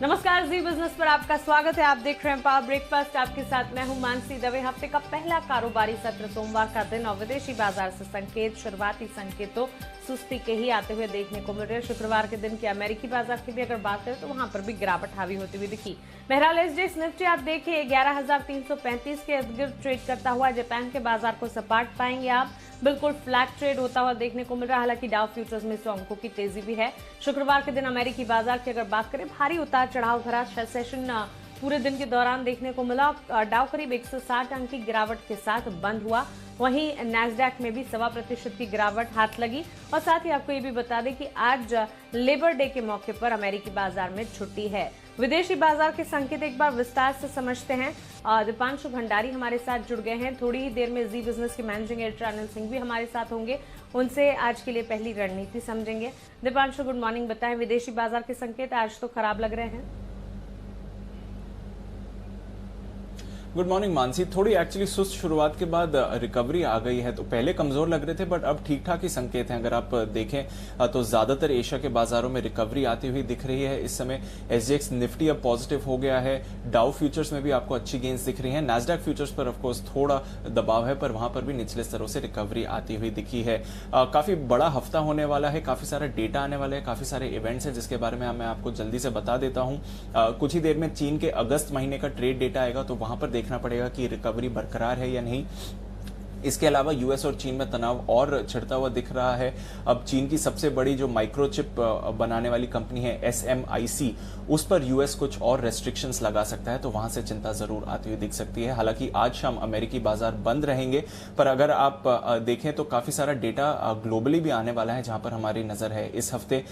नमस्कार, जी बिजनेस पर आपका स्वागत है। आप देख रहे हैं पावर ब्रेकफास्ट। आपके साथ मैं हूं मानसी दवे। हफ्ते का पहला कारोबारी सत्र सोमवार का दिन और विदेशी बाजार से संकेत, शुरुआती संकेतों सुस्ती के ही आते हुए देखने को मिल रहे हैं। शुक्रवार के दिन के अमेरिकी बाजार की भी अगर बात करें तो वहां पर भी गिरावट हावी होती हुई दिखी। बहरहाल एसजीएक्स निफ्टी आप देखिए 11,335 के इर्द गिर्द ट्रेड करता हुआ जापान के बाजार को सपाट पाएंगे आप। बिल्कुल फ्लैट ट्रेड होता हुआ देखने को मिल रहा है। हालांकि डाउ फ्यूचर्स में 100 अंकों की तेजी भी है। शुक्रवार के दिन अमेरिकी बाजार की अगर बात करें, भारी उतार चढ़ाव भरा सेशन पूरे दिन के दौरान देखने को मिला। डाउ करीब 160 अंक की गिरावट के साथ बंद हुआ। वहीं नैस्डैक में भी 1.25% की गिरावट हाथ लगी। और साथ ही आपको ये भी बता दें कि आज लेबर डे के मौके पर अमेरिकी बाजार में छुट्टी है। विदेशी बाजार के संकेत एक बार विस्तार से समझते हैं। दीपांशु भंडारी हमारे साथ जुड़ गए हैं। थोड़ी ही देर में जी बिजनेस के मैनेजिंग एडिटर अनिल सिंह भी हमारे साथ होंगे। उनसे आज के लिए पहली रणनीति समझेंगे। Deepanshu, good morning. बताएं, विदेशी बाजार के संकेत आज तो खराब लग रहे हैं। Good morning Mansi. थोड़ी एक्चुअली सुस्त शुरुआत के बाद रिकवरी आ गई है। तो पहले कमजोर लग रहे थे बट अब ठीक ठाक ही संकेत हैं। अगर आप देखें तो ज्यादातर एशिया के बाजारों में रिकवरी आती हुई दिख रही है। इस समय एसजीएक्स निफ्टी अब पॉजिटिव हो गया है। डाउ फ्यूचर्स में भी आपको अच्छी गेंस दिख रही हैं। नैस्डैक फ्यूचर्स पर ऑफकोर्स थोड़ा दबाव है, पर वहां पर भी निचले स्तरों से रिकवरी आती हुई दिखी है। काफी बड़ा हफ्ता होने वाला है, काफी सारा डेटा आने वाला है, काफी सारे इवेंट्स हैं जिसके बारे में मैं आपको जल्दी से बता देता हूं। कुछ ही देर में चीन के अगस्त महीने का ट्रेड डेटा आएगा, तो वहां पर देखना पड़ेगा कि रिकवरी बरकरार है या नहीं। इसके अलावा यूएस और चीन में तनाव और छिड़ता हुआ दिख रहा है। अब चीन की सबसे बड़ी जो माइक्रोचिप बनाने वाली कंपनी है एसएमआईसी, उस पर यूएस कुछ और रेस्ट्रिक्शंस लगा सकता है, तो वहां से चिंता जरूर आती हुई दिख सकती है। हालांकि आज शाम अमेरिकी बाजार बंद रहेंगे, पर अगर आप देखें तो काफी सारा डेटा ग्लोबली भी आने वाला है जहां पर हमारी नजर है। इस हफ्ते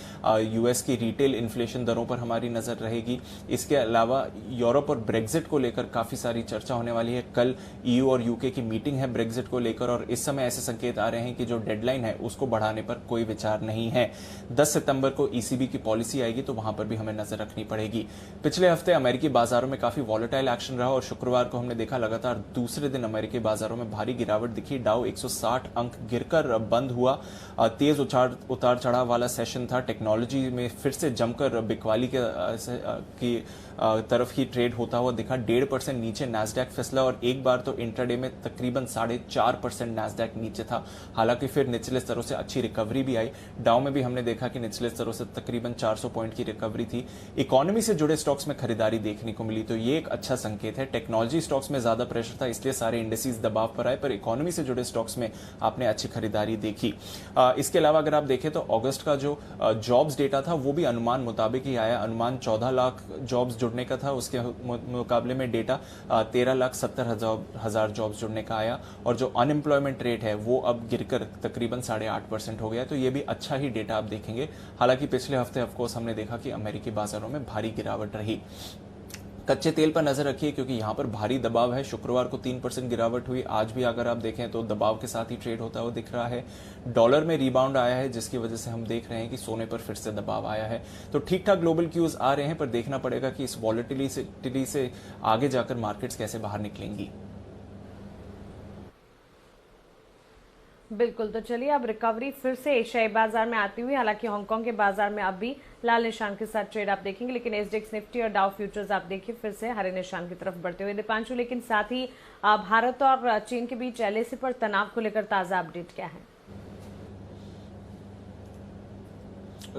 यूएस की रिटेल इन्फ्लेशन दरों पर हमारी नजर रहेगी। इसके अलावा यूरोप और ब्रेग्जिट को लेकर काफी सारी चर्चा होने वाली है। कल ईयू और यूके की मीटिंग है ब्रेग्जिट को लेकर, और इस समय ऐसे संकेत आ रहे हैं कि जो डेडलाइन है उसको बढ़ाने पर कोई विचार नहीं है। 10 सितंबर को ईसीबी की पॉलिसी आएगी, तो वहां पर भी हमें नजर रखनी पड़ेगी। पिछले हफ्ते अमेरिकी बाजारों में काफी वॉलेटाइल एक्शन रहा और शुक्रवार को हमने देखा लगातार दूसरे दिन अमेरिकी बाजारों में भारी गिरावट दिखी। डाउ 160 अंक गिरकर बंद हुआ। तेज उतार चढ़ाव वाला सेशन था। टेक्नोलॉजी में फिर से जमकर बिकवाली की तरफ ही ट्रेड होता हुआ दिखा। 1.5% नीचे नैस्डैक फिसला और एक बार तो इंट्राडे में तकरीबन 4.5% नैस्डैक नीचे था। हालांकि फिर निचले स्तरों से अच्छी रिकवरी भी आई। डाउ में भी हमने देखा कि निचले स्तरों से तकरीबन 400 पॉइंट की रिकवरी थी। इकोनॉमी से जुड़े स्टॉक्स में खरीदारी देखने को मिली, तो ये एक अच्छा संकेत है। टेक्नोलॉजी स्टॉक्स में ज्यादा प्रेशर था, इसलिए सारे इंडेक्सेस दबाव पर आए, पर इकोनॉमी से जुड़े स्टॉक्स में आपने अच्छी खरीदारी देखी। इसके अलावा अगर आप देखें तो अगस्त का जो जॉब्स डेटा था वो भी अनुमान मुताबिक ही आया। अनुमान 14 लाख जॉब्स जुड़ने का था, उसके मुकाबले में डेटा 13,70,000 जॉब्स जुड़ने का आया। और जो अनएम्प्लॉयमेंट रेट है वो अब गिरकर तकरीबन 8.5% हो गया, तो ये भी अच्छा ही डेटा आप देखेंगे। हालांकि पिछले हफ्ते ऑफकोर्स हमने देखा कि अमेरिकी बाजारों में भारी गिरावट रही। कच्चे तेल पर नजर रखिए क्योंकि यहां पर भारी दबाव है। शुक्रवार को 3% गिरावट हुई। आज भी अगर आप देखें तो दबाव के साथ ही ट्रेड होता हुआ दिख रहा है। डॉलर में रिबाउंड आया है, जिसकी वजह से हम देख रहे हैं कि सोने पर फिर से दबाव आया है। तो ठीक ठाक ग्लोबल क्यूज आ रहे हैं, पर देखना पड़ेगा कि इस वॉलेटिलिटी से आगे जाकर मार्केट्स कैसे बाहर निकलेंगी। बिल्कुल, तो चलिए अब रिकवरी फिर से एशियाई बाजार में आती हुई। हालांकि हांगकांग के बाजार में अब भी लाल निशान के साथ ट्रेड आप देखेंगे, लेकिन एसजीएक्स निफ्टी और डाउ फ्यूचर्स आप देखिए फिर से हरे निशान की तरफ बढ़ते हुए। दीपांशु, लेकिन साथ ही भारत और चीन के बीच एलएसी पर तनाव को लेकर ताजा अपडेट क्या है?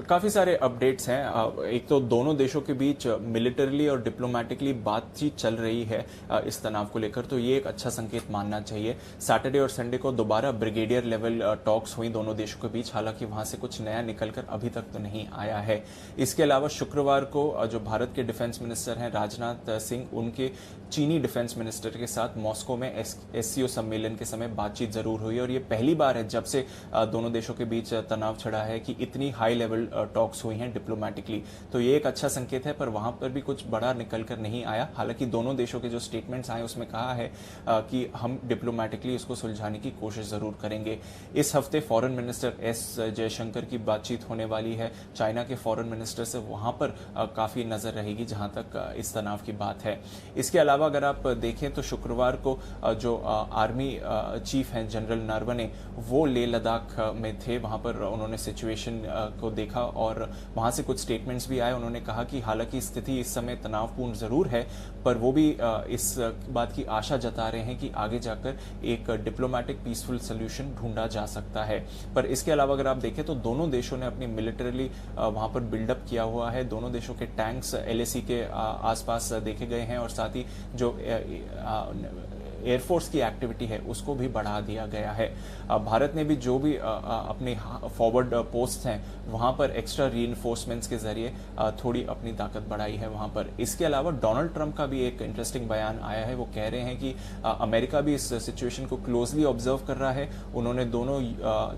काफी सारे अपडेट्स हैं। एक तो दोनों देशों के बीच मिलिटरीली और डिप्लोमेटिकली बातचीत चल रही है इस तनाव को लेकर, तो ये एक अच्छा संकेत मानना चाहिए। सैटरडे और संडे को दोबारा ब्रिगेडियर लेवल टॉक्स हुई दोनों देशों के बीच। हालांकि वहां से कुछ नया निकलकर अभी तक तो नहीं आया है। इसके अलावा शुक्रवार को जो भारत के डिफेंस मिनिस्टर हैं राजनाथ सिंह, उनके चीनी डिफेंस मिनिस्टर के साथ मॉस्को में एससीओ सम्मेलन के समय बातचीत जरूर हुई। और ये पहली बार है जब से दोनों देशों के बीच तनाव छिड़ा है कि इतनी हाई लेवल टॉक्स हुई हैं डिप्लोमेटिकली। तो ये एक अच्छा संकेत है, पर वहां पर भी कुछ बड़ा निकल कर नहीं आया। हालांकि दोनों देशों के जो स्टेटमेंट्स आए उसमें कहा है कि हम डिप्लोमेटिकली इसको सुलझाने की कोशिश जरूर करेंगे। इस हफ्ते फॉरेन मिनिस्टर एस जयशंकर की बातचीत होने वाली है चाइना के फॉरेन मिनिस्टर से। वहां पर काफी नजर रहेगी जहां तक इस तनाव की बात है। इसके अलावा अगर आप देखें तो शुक्रवार को जो आर्मी चीफ हैं जनरल नरवणे, वो लेह लद्दाख में थे। वहां पर उन्होंने सिचुएशन को देखा देखा और वहां से कुछ स्टेटमेंट्स भी आए। उन्होंने कहा कि हालांकि स्थिति इस समय तनावपूर्ण जरूर है, पर वो भी इस बात की आशा जता रहे हैं कि आगे जाकर एक डिप्लोमेटिक पीसफुल सोल्यूशन ढूंढा जा सकता है। पर इसके अलावा अगर आप देखें तो दोनों देशों ने अपनी मिलिटरीली वहां पर बिल्डअप किया हुआ है। दोनों देशों के टैंक्स LAC के आसपास देखे गए हैं और साथ ही जो एयरफोर्स की एक्टिविटी है उसको भी बढ़ा दिया गया है। भारत ने भी जो भी अपने फॉरवर्ड पोस्ट हैं वहां पर एक्स्ट्रा रीइंफोर्समेंट्स के जरिए थोड़ी अपनी ताकत बढ़ाई है वहां पर। इसके अलावा डोनाल्ड ट्रंप का भी एक इंटरेस्टिंग बयान आया है। वो कह रहे हैं कि अमेरिका भी इस सिचुएशन को क्लोजली ऑब्जर्व कर रहा है। उन्होंने दोनों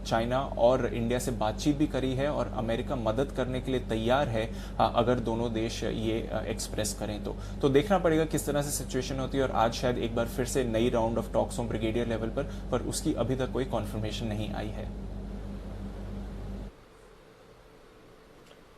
चाइना और इंडिया से बातचीत भी करी है और अमेरिका मदद करने के लिए तैयार है अगर दोनों देश ये एक्सप्रेस करें तो देखना पड़ेगा किस तरह से सिचुएशन होती है। और आज शायद एक बार फिर से नई राउंड ऑफ टॉक्स हो ब्रिगेडियर लेवल पर उसकी अभी तक कोई कॉन्फर्मेशन नहीं आई है।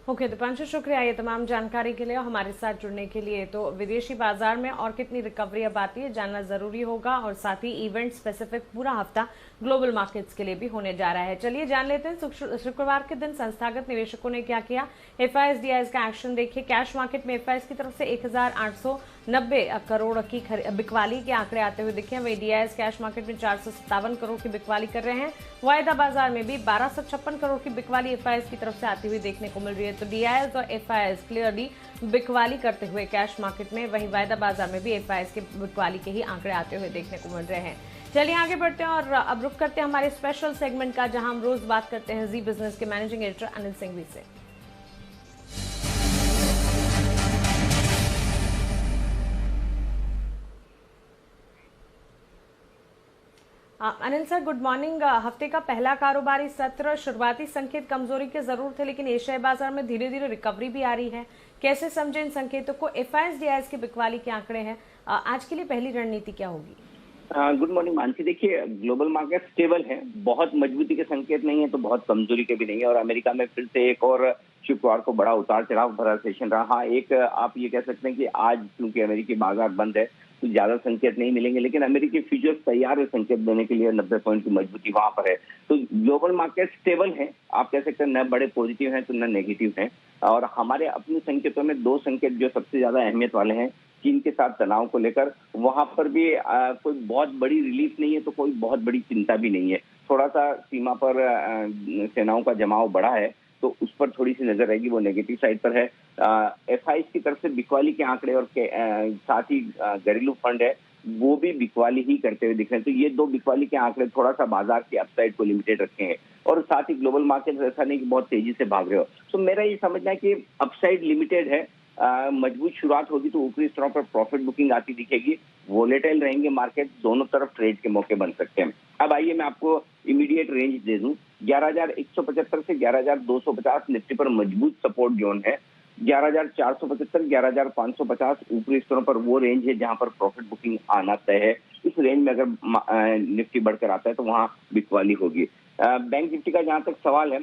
ओके दीपांशु, शुक्रिया ये तमाम जानकारी के लिए और हमारे साथ जुड़ने के लिए। तो विदेशी बाजार में और कितनी रिकवरी अब आती है जानना जरूरी होगा और साथ ही इवेंट स्पेसिफिक पूरा हफ्ता ग्लोबल मार्केट्स के लिए भी होने जा रहा है। चलिए जान लेते हैं शुक्रवार के दिन संस्थागत निवेशकों ने क्या किया। FIs DIs का एक्शन देखिए। कैश मार्केट में FIs की तरफ से 1890 करोड़ की बिकवाली के आंकड़े आते हुए दिखे। वही DIs कैश मार्केट में 457 करोड़ की बिकवाली कर रहे हैं। वायदा बाजार में भी 1256 करोड़ की बिकवाली FIs की तरफ से आती हुई देखने को मिल रही है। तो DIs और FIs क्लियरली बिकवाली करते हुए कैश मार्केट में, वहीं वायदा बाजार में भी FIs के बिकवाली के ही आंकड़े आते हुए देखने को मिल रहे हैं। चलिए आगे बढ़ते हैं और अब रुक करते हैं हमारे स्पेशल सेगमेंट का, जहां हम रोज बात करते हैं जी बिजनेस के मैनेजिंग एडिटर अनिल सिंघवी से। Anil sir, good morning. हफ्ते का पहला कारोबारी सत्र, शुरुआती संकेत कमजोरी के जरूर थे, लेकिन एशियाई बाजार में धीरे धीरे रिकवरी भी आ रही है। कैसे समझे इन संकेतों को? FIs DIs की बिकवाली के आंकड़े हैं, आज के लिए पहली रणनीति क्या होगी? Good morning Mansi. देखिए, ग्लोबल मार्केट स्टेबल है, बहुत मजबूती के संकेत नहीं है तो बहुत कमजोरी के भी नहीं है। और अमेरिका में फिर से एक और शुक्रवार को बड़ा उतार चढ़ाव भरा सेशन रहा। हाँ, एक आप ये कह सकते हैं कि आज क्योंकि अमेरिकी बाजार बंद है तो ज्यादा संकेत नहीं मिलेंगे, लेकिन अमेरिकी फ्यूचर्स तैयार है संकेत देने के लिए। 90 पॉइंट की मजबूती वहां पर है। तो ग्लोबल मार्केट स्टेबल है, आप कह सकते हैं न बड़े पॉजिटिव हैं तो न नेगेटिव हैं। और हमारे अपने संकेतों में दो संकेत जो सबसे ज्यादा अहमियत वाले हैं, चीन के साथ तनाव को लेकर, वहां पर भी कोई बहुत बड़ी रिलीफ नहीं है तो कोई बहुत बड़ी चिंता भी नहीं है। थोड़ा सा सीमा पर सेनाओं का जमाव बढ़ा है तो उस पर थोड़ी सी नजर रहेगी, वो नेगेटिव साइड पर है। FIs की तरफ से बिकवाली के आंकड़े और साथ ही घरेलू फंड है वो भी बिकवाली ही करते हुए दिख रहे हैं। तो ये दो बिकवाली के आंकड़े थोड़ा सा बाजार की अपसाइड को लिमिटेड रखे हैं। और साथ ही ग्लोबल मार्केट ऐसा नहीं कि बहुत तेजी से भाग रहे हो। तो मेरा ये समझना है कि अपसाइड लिमिटेड है। मजबूत शुरुआत होगी तो ऊपरी स्तरों पर प्रॉफिट बुकिंग आती दिखेगी। वोलेटाइल रहेंगे मार्केट, दोनों तरफ ट्रेड के मौके बन सकते हैं। अब आइए मैं आपको इमीडिएट रेंज दे दूं। 11,175 से 11,250 निफ्टी पर मजबूत सपोर्ट जोन है। 11,475, 11,550 ऊपरी स्तरों पर वो रेंज है जहां पर प्रॉफिट बुकिंग आना तय है। इस रेंज में अगर निफ्टी बढ़कर आता है तो वहां बिकवाली होगी। बैंक निफ्टी का जहां तक सवाल है,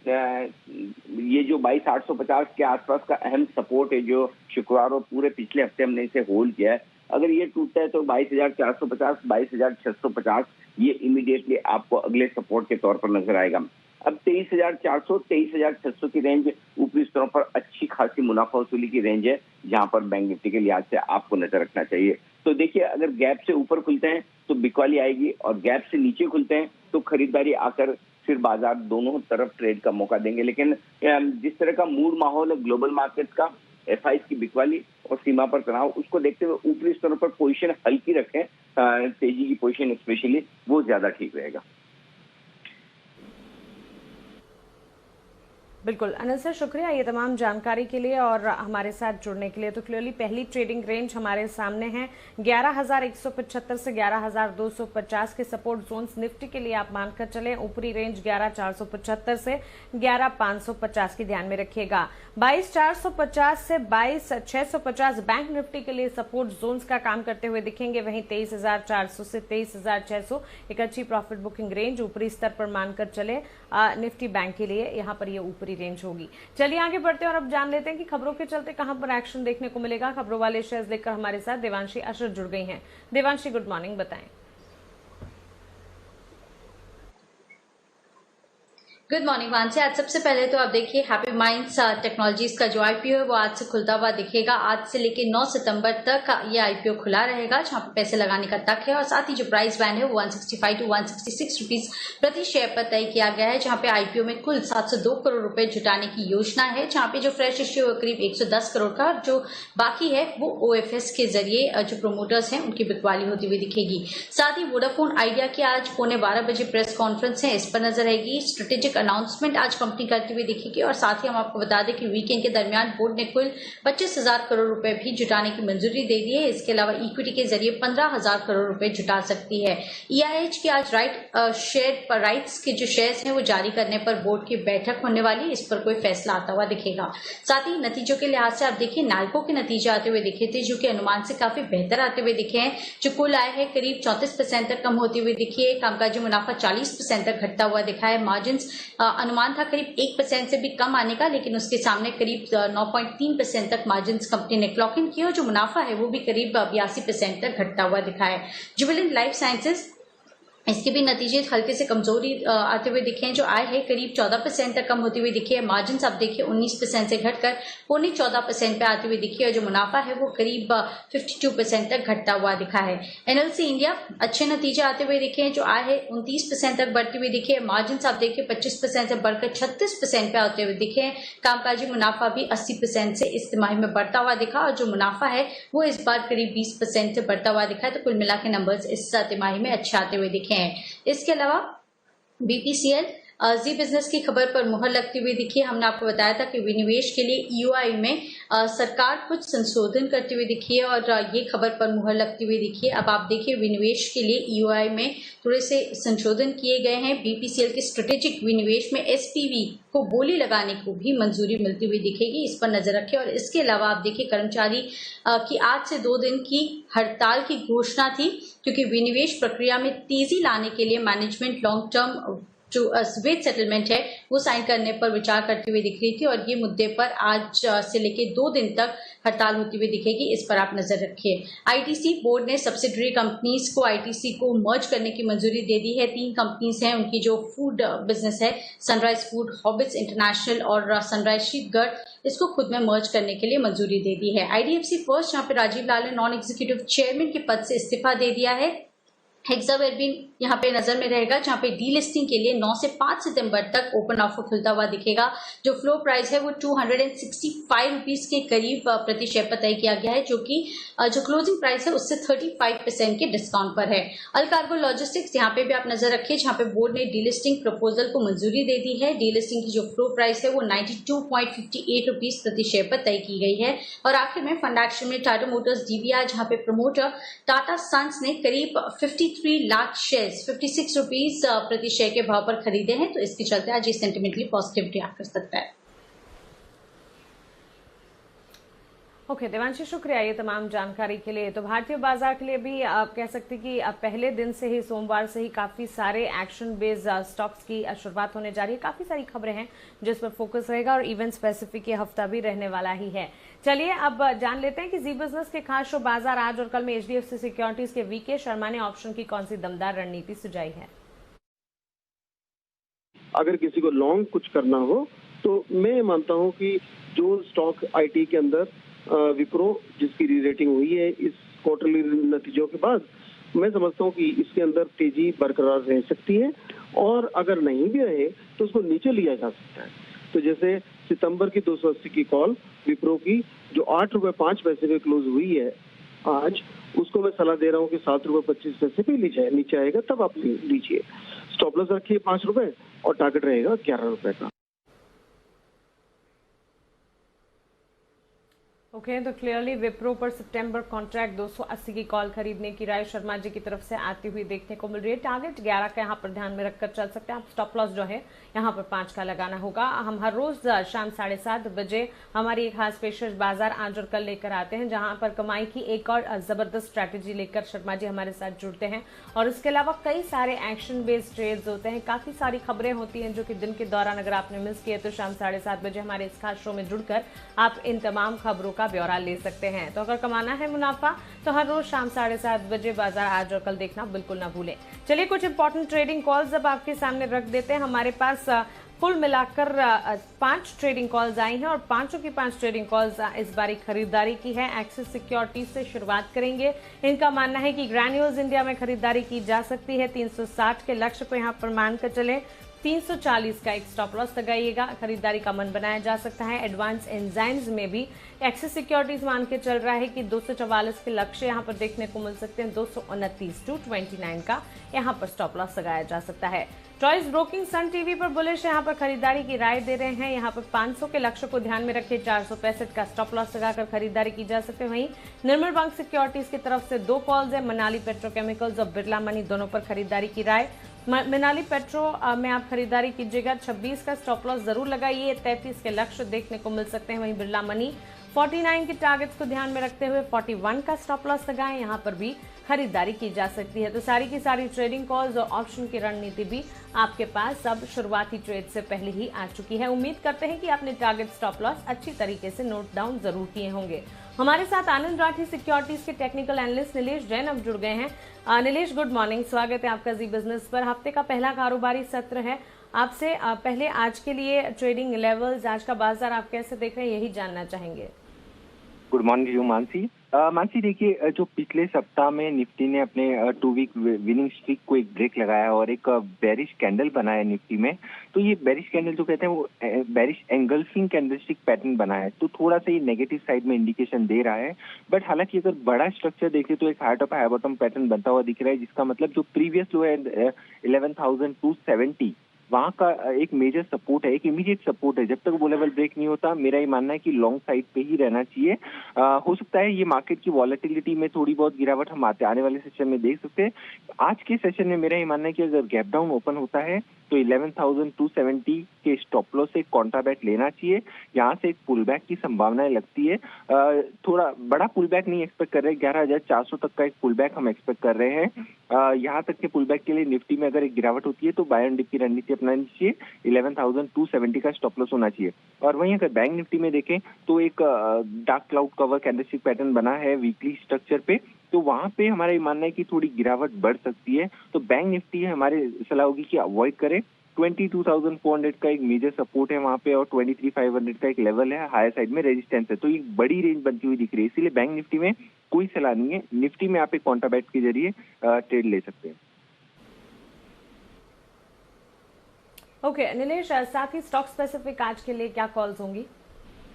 ये जो 22,850 के आसपास का अहम सपोर्ट है जो शुक्रवार और पूरे पिछले हफ्ते हमने इसे होल्ड किया है, अगर ये टूटता है तो 22,450, 22,650 ये इमीडिएटली आपको अगले सपोर्ट के तौर पर नजर आएगा। अब 23,400, 23,600 की रेंज ऊपरी स्तरों पर अच्छी खासी मुनाफा वसूली की रेंज है जहां पर बैंक निफ्टी के लिहाज से आपको नजर रखना चाहिए। तो देखिए, अगर गैप से ऊपर खुलते हैं तो बिकवाली आएगी और गैप से नीचे खुलते हैं तो खरीदारी आकर फिर बाजार दोनों तरफ ट्रेड का मौका देंगे। लेकिन जिस तरह का मूड माहौल है ग्लोबल मार्केट का, FIs की बिकवाली और सीमा पर तनाव, उसको देखते हुए ऊपरी स्तरों पर पोजीशन हल्की रखें। तेजी की पोजीशन स्पेशली वो ज्यादा ठीक रहेगा। बिल्कुल अनिल सर, शुक्रिया ये तमाम जानकारी के लिए और हमारे साथ जुड़ने के लिए। तो क्लियरली पहली ट्रेडिंग रेंज हमारे सामने है 11,175 से 11,250 के सपोर्ट जोन्स निफ्टी के लिए आप मानकर चलें। ऊपरी रेंज 11,475 से 11,550 की ध्यान में रखिएगा। 22,450 से 22,650 बैंक निफ्टी के लिए सपोर्ट जोन्स का काम करते हुए दिखेंगे। वहीं 23,400 से 23,600 एक अच्छी प्रॉफिट बुकिंग रेंज ऊपरी स्तर पर मानकर चले निफ्टी बैंक के लिए, यहाँ पर ये ऊपरी रेंज होगी। चलिए आगे बढ़ते हैं और अब जान लेते हैं कि खबरों के चलते कहां पर एक्शन देखने को मिलेगा। खबरों वाले शेयर्स लेकर हमारे साथ देवांशी अशर जुड़ गई हैं। देवांशी, गुड मॉर्निंग, बताएं। Good morning Mansi. आज सबसे पहले तो आप देखिए हैप्पी माइंड्स टेक्नोलॉजीज का जो आईपीओ है वो आज से खुलता हुआ दिखेगा। आज से लेके 9 सितंबर तक ये आईपीओ खुला रहेगा, जहां पे पैसे लगाने का तक है। और साथ ही जो प्राइस बैंड है वो 165 टू 166 रुपीज प्रति शेयर पर तय किया गया है, जहां पे आईपीओ में कुल 702 करोड़ रुपए जुटाने की योजना है। जहां पे जो फ्रेश इश्यू है करीब 110 करोड़ का, जो बाकी है वो ओएफएस के जरिए जो प्रोमोटर्स हैं उनकी बिकवाली होती हुई दिखेगी। साथ ही वोडाफोन आइडिया की आज 11:15 बजे प्रेस कॉन्फ्रेंस है, इस पर नजर रहेगी। स्ट्रेटेजिक अनाउंसमेंट आज कंपनी करती हुई दिखेगी। और साथ ही हम आपको बता दें कि वीकेंड के दरमियान बोर्ड ने कुल 25,000 करोड़ रुपए भी जुटाने की मंजूरी दे दी है। इसके अलावा इक्विटी के जरिए 15,000 करोड़ रुपए जुटा सकती है। ईआईएच की आज राइट्स के जो शेयर्स हैं वो जारी करने पर बोर्ड की बैठक होने वाली है, इस पर कोई फैसला आता हुआ दिखेगा। साथ ही नतीजों के लिहाज से आप देखिए नाल्को के नतीजे आते हुए दिखे थे, जो कि अनुमान से काफी बेहतर आते हुए दिखे हैं। जो कुल आय है करीब 34% तक कम होती हुई दिखी है। कामकाजी मुनाफा 40% तक घटता हुआ दिखा है। मार्जिन अनुमान था करीब 1% से भी कम आने का, लेकिन उसके सामने करीब 9.3% तक मार्जिन कंपनी ने क्लॉक इन किया। और जो मुनाफा है वो भी करीब 82% तक घटता हुआ दिखा है। जुबिलेंट लाइफ साइंसेज, इसके भी नतीजे हल्के से कमजोरी आते हुए दिखे हैं। जो आय है करीब 14% तक कम होती हुई दिखी है। मार्जिन आप देखिए 19% से घटकर 14% पे आती हुई दिखी है। और जो मुनाफा है वो करीब 52% तक घटता हुआ दिखा है। एनएलसी इंडिया अच्छे नतीजे आते हुए दिखे हैं। जो आय है 29% तक बढ़ती हुई दिखी है। मार्जिन आप देखिए 25% से बढ़कर 36% पे आते हुए दिखे हैं। कामकाजी मुनाफा भी 80% से इस तिमाही में बढ़ता हुआ दिखा। और जो मुनाफा है वो इस बार करीब 20% से बढ़ता हुआ दिखा है। तो कुल मिला के नंबर्स इस तिमाही में अच्छे आते हुए दिखे हैं। इसके अलावा बीपीसीएल जी बिजनेस की खबर पर मुहर लगती हुई दिखी। हमने आपको बताया था कि विनिवेश के लिए ईओआई में सरकार कुछ संशोधन करती हुई दिखी है और ये खबर पर मुहर लगती हुई दिखी है। अब आप देखिए विनिवेश के लिए ईओआई में थोड़े से संशोधन किए गए हैं। बीपीसीएल के स्ट्रेटेजिक विनिवेश में एसपीवी को बोली लगाने को भी मंजूरी मिलती हुई दिखेगी, इस पर नजर रखें। और इसके अलावा आप देखिए कर्मचारी की आज से 2 दिन की हड़ताल की घोषणा थी, क्योंकि विनिवेश प्रक्रिया में तेजी लाने के लिए मैनेजमेंट लॉन्ग टर्म जो वेज सेटलमेंट है वो साइन करने पर विचार करती हुई दिख रही थी। और ये मुद्दे पर आज से लेकर 2 दिन तक हड़ताल होती हुई दिखेगी, इस पर आप नजर रखिए। आईटीसी बोर्ड ने सब्सिडरी कंपनीज को आईटीसी को मर्ज करने की मंजूरी दे दी है। 3 कंपनीज हैं, उनकी जो फूड बिजनेस है सनराइज फूड, हॉबिट्स इंटरनेशनल और सनराइज शीपगढ़, इसको खुद में मर्ज करने के लिए मंजूरी दे दी है। आईडीएफसी फर्स्ट, जहां पे राजीव लाल ने नॉन एग्जीक्यूटिव चेयरमैन के पद से इस्तीफा दे दिया है। हेक्सावेरबिन यहाँ पे नजर में रहेगा, जहाँ पे डीलिस्टिंग के लिए 9 से 5 सितंबर तक ओपन ऑफर खुलता हुआ दिखेगा। जो फ्लोर प्राइस है वो 265 रुपीज के करीब प्रति शेयर पर तय किया गया है, जो कि जो क्लोजिंग प्राइस है उससे 35% के डिस्काउंट पर है। अलकार्गो लॉजिस्टिक्स, यहाँ पे भी आप नजर रखिए, जहाँ पे बोर्ड ने डीलिस्टिंग प्रपोजल को मंजूरी दे दी है। डीलिस्टिंग की जो फ्लोर प्राइस है वो 92.58 रुपीज प्रति शेयर पर तय की गई है। और आखिर में फंड एक्शन में टाटा मोटर्स डीबीआर, जहाँ पे प्रमोटर टाटा सन्स ने करीब 53 लाख शेयर्स 56 रुपीज प्रति शेयर के भाव पर खरीदे हैं। तो इसके चलते आज ये सेंटिमेंटली पॉजिटिव रिएक्ट कर सकता है। ओके देवांशी, शुक्रिया ये तमाम जानकारी के लिए। तो भारतीय बाजार के लिए भी आप कह सकते हैं कि पहले दिन से ही, सोमवार से ही काफी सारे एक्शन बेस्ड स्टॉक्स की शुरुआत होने जा रही है। काफी सारी खबरें हैं जिस पर फोकस रहेगा और इवेंट स्पेसिफिक ये हफ्ता भी रहने वाला ही है। चलिए अब जान लेते हैं कि जी बिजनेस के खास शो बाजार आज और कल में एचडीएफसी सिक्योरिटीज के वीके शर्मा ने ऑप्शन की कौन सी दमदार रणनीति सुझाई है। अगर किसी को लॉन्ग कुछ करना हो तो मैं मानता हूं कि जो स्टॉक आईटी के अंदर विप्रो, जिसकी री रेटिंग हुई है इस क्वार्टरली नतीजों के बाद, मैं समझता हूं कि इसके अंदर तेजी बरकरार रह सकती है। और अगर नहीं भी रहे तो उसको नीचे लिया जा सकता है। तो जैसे सितंबर की 280 की कॉल विप्रो की जो 8 रुपए 5 पैसे पे क्लोज हुई है आज, उसको मैं सलाह दे रहा हूँ कि 7 रुपए 25 पैसे पे ली जाए। नीचे आएगा तब आप लीजिए। स्टॉप लॉस रखिए 5 रुपए और टारगेट रहेगा 11 रुपए का। ओके तो क्लियरली विप्रो पर सितंबर कॉन्ट्रैक्ट 280 की कॉल खरीदने की राय शर्मा जी की तरफ से आती हुई देखने को मिल रही है। टारगेट 11 का यहाँ पर ध्यान में रखकर चल सकते हैं आप। स्टॉप लॉस जो है यहाँ पर 5 का लगाना होगा। हम हर रोज शाम 7:30 बजे हमारी एक खास पेशकश बाजार आज और कल लेकर आते हैं, जहां पर कमाई की एक और जबरदस्त स्ट्रैटेजी लेकर शर्मा जी हमारे साथ जुड़ते हैं। और इसके अलावा कई सारे एक्शन बेस्ड ट्रेड्स होते हैं, काफी सारी खबरें होती हैं जो कि दिन के दौरान अगर आपने मिस किए तो शाम 7:30 बजे हमारे इस खास शो में जुड़कर आप इन तमाम खबरों का ब्यौरा ले सकते हैं। तो अगर कमाना है मुनाफा तो हर रोज शाम 7:30 बजे बाजार आज और कल देखना बिल्कुल ना भूलें। चलिए कुछ इंपॉर्टेंट ट्रेडिंग कॉल्स अब आपके सामने रख देते हैं। हमारे पास कुल मिलाकर 5 ट्रेडिंग कॉल्स आई हैं और पांचों की 5 ट्रेडिंग कॉल्स इस बारी खरीदारी की है। एक्सिस सिक्योरिटीज से शुरुआत करेंगे। इनका मानना है कि ग्रैन्यूल्स इंडिया में खरीदारी की जा सकती है। 360 के लक्ष्य को यहां पर मानकर चले 340 का एक स्टॉप लॉस लगाइएगा। खरीदारी का मन बनाया जा सकता है। एडवांस एंजाइम्स में भी एक्सिस सिक्योरिटीज मान के चल रहा है कि 244 के लक्ष्य यहां पर देखने को मिल सकते हैं। 229 टू 29 का यहां पर स्टॉप लॉस लगाया जा सकता है। चॉइस ब्रोकिंग सन टीवी पर बुलिश यहां पर खरीदारी की राय दे रहे हैं। यहां पर 500 के लक्ष्य को ध्यान में रखे 465 का स्टॉप लॉस लगाकर खरीदारी की जा सकती है। वहीं निर्मल बैंक सिक्योरिटीज की तरफ से 2 कॉल्स है। मनाली पेट्रोकेमिकल्स और बिरला मनी दोनों पर खरीदारी की राय। मनाली पेट्रो में आप खरीदारी कीजिएगा। 26 का स्टॉप लॉस जरूर लगाइए। 33 के लक्ष्य देखने को मिल सकते हैं। वहीं बिरला मनी 49 के टारगेट्स को ध्यान में रखते हुए 41 का स्टॉप लॉस लगाएं। यहां पर भी खरीदारी की जा सकती है। तो सारी की सारी ट्रेडिंग कॉल्स और ऑप्शन की रणनीति भी आपके पास अब शुरुआती ट्रेड से पहले ही आ चुकी है। उम्मीद करते हैं कि आपने टारगेट स्टॉप लॉस अच्छी तरीके से नोट डाउन जरूर किए होंगे। हमारे साथ आनंद राठी सिक्योरिटीज के टेक्निकल एनालिस्ट नीलेश जैन अब जुड़ गए हैं। नीलेश, गुड मॉर्निंग, स्वागत है आपका जी बिजनेस पर। हफ्ते का पहला कारोबारी सत्र है। आपसे पहले आज के लिए ट्रेडिंग लेवल्स, आज का बाजार आप कैसे देख रहे हैं, यही जानना चाहेंगे। Good morning you Mansi. Mansi देखिए, जो पिछले सप्ताह में निफ्टी ने अपने 2 वीक विनिंग स्ट्रीक को एक ब्रेक लगाया और एक बेरिश कैंडल बनाया निफ्टी में। तो ये बेरिश कैंडल जो कहते हैं वो बेरिश एंगल्फिंग कैंडलस्टिक पैटर्न बनाया है, तो थोड़ा सा ये नेगेटिव साइड में इंडिकेशन दे रहा है। बट हालांकि अगर बड़ा स्ट्रक्चर देखें तो एक high top high bottom pattern बनता हुआ दिख रहा है, जिसका मतलब जो प्रीवियस लो है 11,270 वहाँ का एक मेजर सपोर्ट है, एक इमीडिएट सपोर्ट है। जब तक वो लेवल ब्रेक नहीं होता, मेरा ये मानना है कि लॉन्ग साइड पे ही रहना चाहिए। हो सकता है ये मार्केट की वॉलेटिलिटी में थोड़ी बहुत गिरावट हम आने वाले सेशन में देख सकते हैं। आज के सेशन में मेरा ये मानना है कि अगर गैप डाउन ओपन होता है तो 11,270 के स्टॉप लॉस से कॉन्ट्रा बैट लेना चाहिए। यहाँ से एक पुल बैक की संभावनाएं लगती है। थोड़ा बड़ा पुल बैक नहीं एक्सपेक्ट कर रहे, 11,400 तक का एक पुल बैक हम एक्सपेक्ट कर रहे हैं। यहाँ तक के पुल बैक के लिए निफ्टी में अगर एक गिरावट होती है तो बाय एंड डिप की रणनीति अपनानी चाहिए। 11,270 का स्टॉप लॉस होना चाहिए। और वहीं अगर बैंक निफ्टी में देखें तो एक dark cloud cover candlestick pattern बना है वीकली स्ट्रक्चर पे, तो वहां पे हमारा ये मानना है कि थोड़ी गिरावट बढ़ सकती है। तो बैंक निफ्टी हमारे सलाह होगी कि अवॉइड करें। 22,400 का एक मेजर सपोर्ट है वहां पे और 23,500 का एक लेवल है, हायर साइड में रेजिस्टेंस है। तो ये बड़ी रेंज बनती हुई दिख रही है, इसीलिए बैंक निफ्टी में कोई सलाह नहीं है। निफ्टी में आप एक कॉन्ट्रा बैट के जरिए ट्रेड ले सकते हैं। ओके नीलेश, साथ ही स्टॉक स्पेसिफिक आज के लिए क्या कॉल्स होंगी?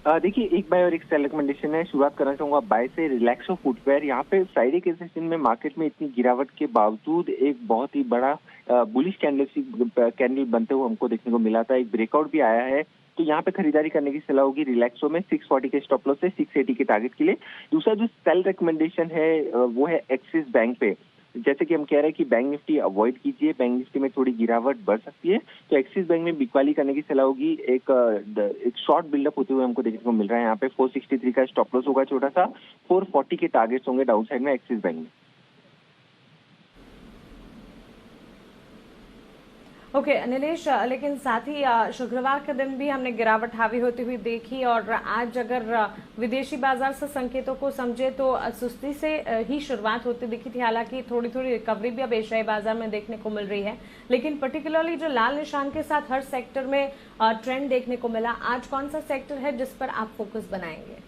देखिए, एक बाय और एक सेल रिकमेंडेशन है। शुरुआत करना चाहूंगा बाय से, रिलैक्सो फुटवेयर। यहाँ पे फ्राइडे के सेशन में मार्केट में इतनी गिरावट के बावजूद एक बहुत ही बड़ा बुलिश कैंडल बनते हुए हमको देखने को मिला था। एक ब्रेकआउट भी आया है, तो यहाँ पे खरीदारी करने की सलाह होगी रिलैक्सो में 640 के स्टॉप लॉस से 680 के टारगेट के लिए। दूसरा जो सेल रिकमेंडेशन है वो है एक्सिस बैंक पे। जैसे कि हम कह रहे हैं कि बैंक निफ्टी अवॉइड कीजिए, बैंक निफ्टी में थोड़ी गिरावट बढ़ सकती है, तो एक्सिस बैंक में बिकवाली करने की सलाह होगी। एक शॉर्ट बिल्डअप होते हुए हमको देखने को मिल रहा है। यहाँ पे 463 का स्टॉप लॉस होगा छोटा सा, 440 के टारगेट्स होंगे डाउन साइड में एक्सिस बैंक में। ओके नीलेश, लेकिन साथ ही शुक्रवार के दिन भी हमने गिरावट हावी होती हुई देखी और आज अगर विदेशी बाजार से संकेतों को समझे तो सुस्ती से ही शुरुआत होती दिखी थी। हालांकि थोड़ी थोड़ी रिकवरी भी अब एशियाई बाजार में देखने को मिल रही है, लेकिन पर्टिकुलरली जो लाल निशान के साथ हर सेक्टर में ट्रेंड देखने को मिला, आज कौन सा सेक्टर है जिस पर आप फोकस बनाएंगे?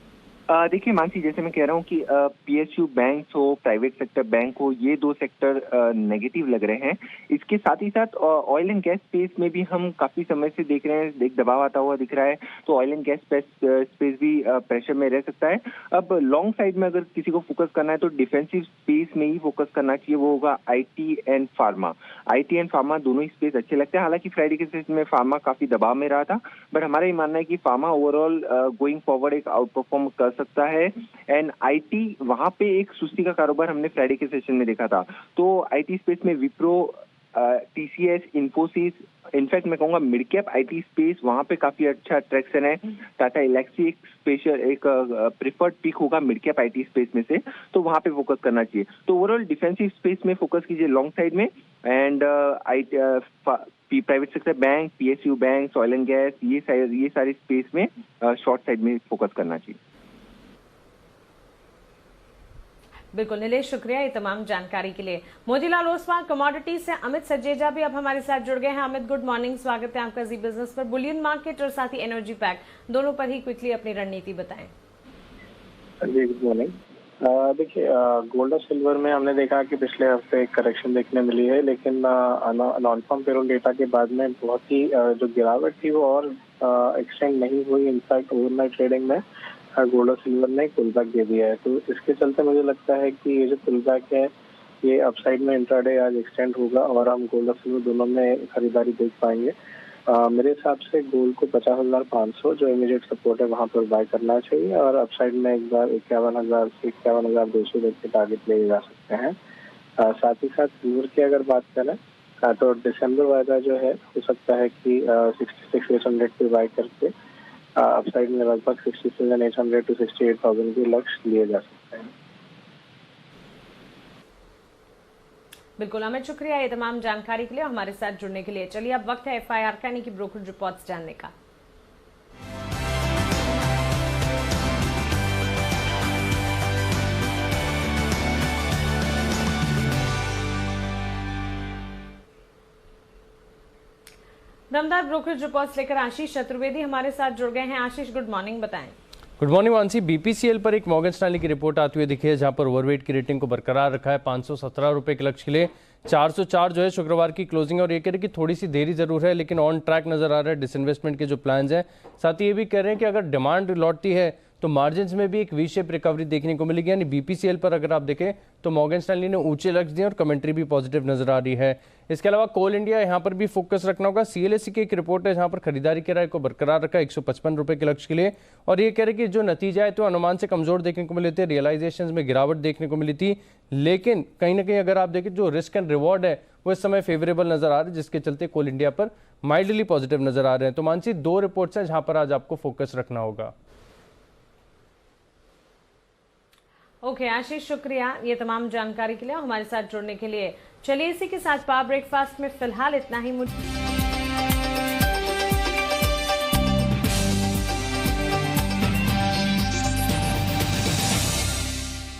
देखिए मानसी, जैसे मैं कह रहा हूँ कि पीएसयू बैंक हो, प्राइवेट सेक्टर बैंक हो, ये 2 सेक्टर नेगेटिव लग रहे हैं। इसके साथ ही साथ ऑयल एंड गैस स्पेस में भी हम काफी समय से देख रहे हैं, एक दबाव आता हुआ दिख रहा है, तो ऑयल एंड गैस स्पेस भी प्रेशर में रह सकता है। अब लॉन्ग साइड में अगर किसी को फोकस करना है तो डिफेंसिव स्पेस में ही फोकस करना चाहिए, वो होगा IT and pharma. IT and pharma दोनों ही स्पेस अच्छे लगते हैं। हालांकि फ्राइडे के सेशन में फार्मा काफी दबाव में रहा था, बट हमारा ये मानना है कि फार्मा ओवरऑल गोइंग फॉरवर्ड एक आउट परफॉर्म कर सकता है। एंड आईटी, वहां पे एक सुस्ती का कारोबार हमने फ्राइडे के सेशन में देखा था। तो आईटी स्पेस में विप्रो, टीसीएस, इन्फोसिस, इनफैक्ट मैं कहूंगा मिड कैप आईटी स्पेस, वहां पे काफी अच्छा अट्रैक्शन है। टाटा एलेक्सी एक स्पेशल एक प्रिफर्ड पिक होगा मिड कैप आईटी स्पेस में से, तो वहां पे फोकस करना चाहिए। तो ओवरऑल डिफेंसिव स्पेस में फोकस कीजिए लॉन्ग साइड में। And private sector bank, PSU bank, oil and gas, ये सारी स्पेस में शॉर्ट साइड में फोकस करना चाहिए। बिल्कुल नीलेश, शुक्रिया ये तमाम जानकारी के लिए। मोतीलाल ओसवाल कमोडिटी से अमित सजेजा भी अब हमारे साथ जुड़ गए हैं। अमित, गुड मॉर्निंग, स्वागत है आपका जी बिजनेस पर। बुलियन मार्केट और साथ ही एनर्जी पैक दोनों पर ही क्विकली अपनी रणनीति बताएं। जी गुड मॉर्निंग। देखिए, गोल्ड और सिल्वर में हमने देखा कि पिछले हफ्ते एक करेक्शन देखने मिली है, लेकिन नॉन फार्म पेरोल डेटा के बाद में बहुत ही जो गिरावट थी वो और एक्सटेंड नहीं हुई। इनफैक्ट ओवरनाइट ट्रेडिंग में गोल्ड और सिल्वर ने पुल बैक दे दिया है। तो इसके चलते मुझे लगता है कि ये जो पुल बैक है ये अपसाइड में इंट्राडे आज एक्सटेंड होगा और हम गोल्ड और सिल्वर दोनों में खरीदारी देख पाएंगे। मेरे हिसाब से गोल्ड को 50,500 जो इमीडिएट सपोर्ट है वहां पर बाय करना चाहिए और अपसाइड में एक बार 51,000 से 51,200 तक के टारगेट ले जा सकते हैं। साथ ही साथ सिल्वर की अगर बात करें तो दिसंबर वायदा जो है हो सकता है कि 66,800 पे बाय करके अपसाइड में लगभग 67,800 to 68,000 के लक्ष्य लिए जा सकते हैं। बिल्कुल अमित, शुक्रिया ये तमाम जानकारी के लिए, हमारे साथ जुड़ने के लिए। चलिए अब वक्त है FIR का यानी कि ब्रोकर रिपोर्ट्स जानने का। दमदार ब्रोकरेज रिपोर्ट्स लेकर आशीष चतुर्वेदी हमारे साथ जुड़ गए हैं। आशीष, गुड मॉर्निंग, बताएं। Good morning Mansi. BPCL पर एक मॉर्गन स्टैनली की रिपोर्ट आती हुई दिखी है जहां पर ओवरवेट की रेटिंग को बरकरार रखा है 517 रुपए के लक्ष्य के लिए। 404 जो है शुक्रवार की क्लोजिंग, और ये कह रहे हैं कि थोड़ी सी देरी जरूर है लेकिन ऑन ट्रैक नजर आ रहा है डिसइन्वेस्टमेंट के जो प्लान्स हैं। साथ ही ये भी कह रहे हैं कि अगर डिमांड लौटती है तो मार्जिन्स में भी एक वी शेप रिकवरी देखने को मिलेगी। यानी BPCL पर अगर आप देखें तो मॉर्गन स्टैनली ने ऊंचे लक्ष्य दिए और कमेंट्री भी पॉजिटिव नजर आ रही है। इसके अलावा कोल इंडिया यहाँ पर भी फोकस रखना होगा। CLSC की एक रिपोर्ट है जहां पर खरीदारी की राय को बरकरार रखा 155 रुपए के लक्ष्य के लिए, और ये कह रहे कि जो नतीजा है तो अनुमान से कमजोर देखने को मिले थे, रियलाइजेशन में गिरावट देखने को मिली थी, लेकिन कहीं ना कहीं अगर आप देखें जो रिस्क एंड रिवॉर्ड है वो इस समय फेवरेबल नजर आ रहा है, जिसके चलते कोल इंडिया पर माइल्डली पॉजिटिव नजर आ रहे हैं। तो मानसी 2 रिपोर्ट्स हैं जहां पर आज आपको फोकस रखना होगा। ओके आशीष, शुक्रिया ये तमाम जानकारी के लिए, हमारे साथ जुड़ने के लिए। चलिए इसी के साथ पावर ब्रेकफास्ट में फिलहाल इतना ही।